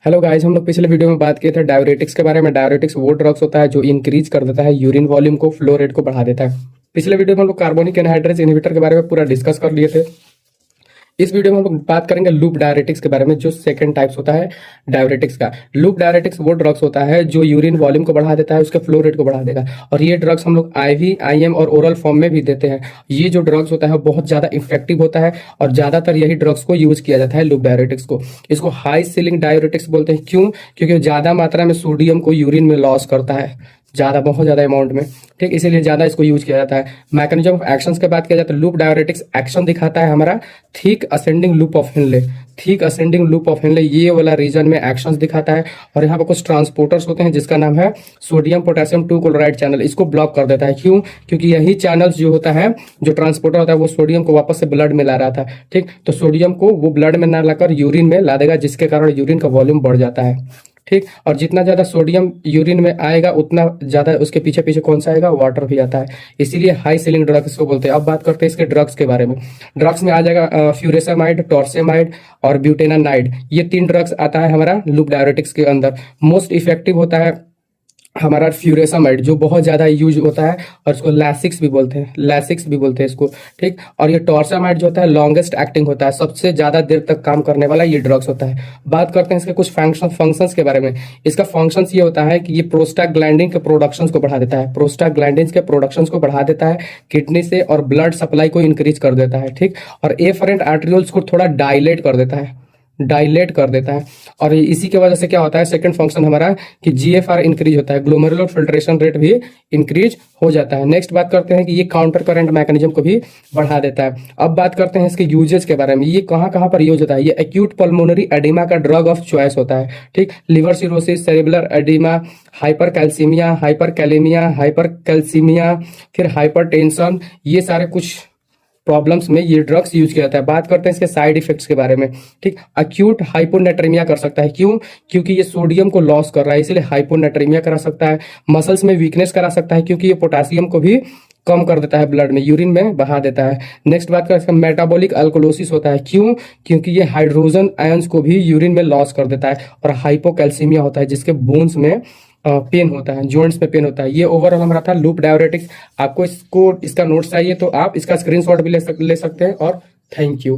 Hello guys, हम लोग पिछले वीडियो में बात किए थे डाययूरेटिक्स के बारे में। डाययूरेटिक्स वो ड्रग्स होता है जो इंक्रीज कर देता है यूरिन वॉल्यूम को, फ्लो रेट को बढ़ा देता है। पिछले वीडियो में हम लोग कार्बोनिक एनहाइड्रेस इनहिबिटर के बारे में पूरा डिस्कस कर लिए थे। इस वीडियो में हम लोग बात करेंगे लूप डायरेटिक्स के बारे में, जो सेकंड टाइप्स होता है डायरेटिक्स का। लूप डायरेटिक्स वो ड्रग्स होता है जो यूरिन वॉल्यूम को बढ़ा देता है, उसके फ्लो रेट को बढ़ा देगा। और ये ड्रग्स हम लोग आईवी, आईएम और ओरल फॉर्म में भी देते हैं। ये जो ड्रग्स होता है बहुत ज्यादा इफेक्टिव होता है और ज्यादातर यही ड्रग्स को यूज किया जाता है लूप डायरेटिक्स को। इसको हाई सीलिंग डायरेटिक्स बोलते हैं। क्यों? क्योंकि ज्यादा मात्रा में सोडियम को यूरिन में लॉस करता है, ज्यादा, बहुत ज्यादा अमाउंट में। ठीक, इसीलिए ज्यादा इसको यूज किया जाता है। मैकेनिज्म ऑफ एक्शंस की बात किया जाए तो लूप डायरेटिक्स एक्शन दिखाता है हमारा thick ascending loop of Henle. Thick ascending loop of Henle ये वाला रीजन में एक्शंस दिखाता है। और यहाँ पर कुछ ट्रांसपोर्टर्स होते हैं जिसका नाम है सोडियम पोटेशियम 2 क्लोराइड चैनल। इसको ब्लॉक कर देता है। क्यों? क्योंकि यही चैनल्स जो होता है, जो ट्रांसपोर्टर होता है, वो सोडियम को वापस से ब्लड में ला रहा था। ठीक, तो सोडियम को वो ब्लड में ना लाकर यूरिन में ला देगा, जिसके कारण यूरिन का वॉल्यूम बढ़ जाता है। ठीक, और जितना ज्यादा सोडियम यूरिन में आएगा उतना ज्यादा उसके पीछे पीछे कौन सा आएगा? वाटर भी आता है। इसीलिए हाई सीलिंग ड्रग्स को बोलते हैं। अब बात करते हैं इसके ड्रग्स के बारे में। ड्रग्स में आ जाएगा फ्यूरेसामाइड, टॉर्सेमाइड और ब्यूटेनानाइड। ये 3 ड्रग्स आता है हमारा लूप डायरेटिक्स के अंदर। मोस्ट इफेक्टिव होता है हमारा फ्यूरेसामाइड, जो बहुत ज्यादा यूज होता है और इसको लैसिक्स भी बोलते हैं, लैसिक्स भी बोलते हैं इसको। ठीक, और ये टॉर्सामाइड जो होता है लॉन्गेस्ट एक्टिंग होता है, सबसे ज्यादा देर तक काम करने वाला ये ड्रग्स होता है। बात करते हैं इसके कुछ फंक्शंस के बारे में। इसका फंक्शंस ये होता है कि ये प्रोस्टाग्लैंडिन के प्रोडक्शन को बढ़ा देता है। प्रोस्टाग्लैंडिन के प्रोडक्शन को बढ़ा देता है किडनी से, और ब्लड सप्लाई को इंक्रीज कर देता है। ठीक, और एफरेंट आर्टरियोल्स को थोड़ा डायलेट कर देता है, डायलेट कर देता है। और इसी की वजह से क्या होता है, सेकंड फंक्शन हमारा कि जीएफआर इंक्रीज होता है, ग्लोमेरुलर फिल्ट्रेशन रेट भी इंक्रीज हो जाता है। नेक्स्ट बात करते हैं कि ये काउंटर करंट मैकेनिज्म को भी बढ़ा देता है। अब बात करते हैं इसके यूजेस के बारे में। ये कहां कहां पर यूज होता है? ये एक्यूट पल्मोनरी एडिमा का ड्रग ऑफ चॉइस होता है। ठीक, liver cirrhosis, cerebral oedema, hyper calcaemia, hyper kalaemia, hyper calcaemia, फिर हाइपरटेंशन, ये सारे कुछ प्रॉब्लम्स में ये ड्रग्स यूज किया जाता है। बात करते हैं इसके साइड इफेक्ट्स के बारे में। ठीक, अक्यूट हाइपोनेट्रीमिया कर सकता है। क्यों? क्योंकि ये सोडियम को लॉस कर रहा है, इसलिए हाइपोनेट्रीमिया करा सकता है। मसल्स में वीकनेस करा सकता है, क्योंकि ये पोटेशियम को भी कम कर देता है, ब्लड में, यूरिन में बहा देता है। नेक्स्ट बात करते हैं मेटाबॉलिक अल्कोलोसिस होता है। क्यों? क्योंकि ये हाइड्रोजन आयंस को भी यूरिन में लॉस कर देता है। और हाइपोकैल्सीमिया होता है, जिसके बोन्स में पेन होता है, जॉइंट्स में पेन होता है। ये ओवरऑल हमारा था लूप डायरेटिक्स। आपको इसका नोट्स चाहिए तो आप इसका स्क्रीनशॉट भी ले सकते हैं। और थैंक यू।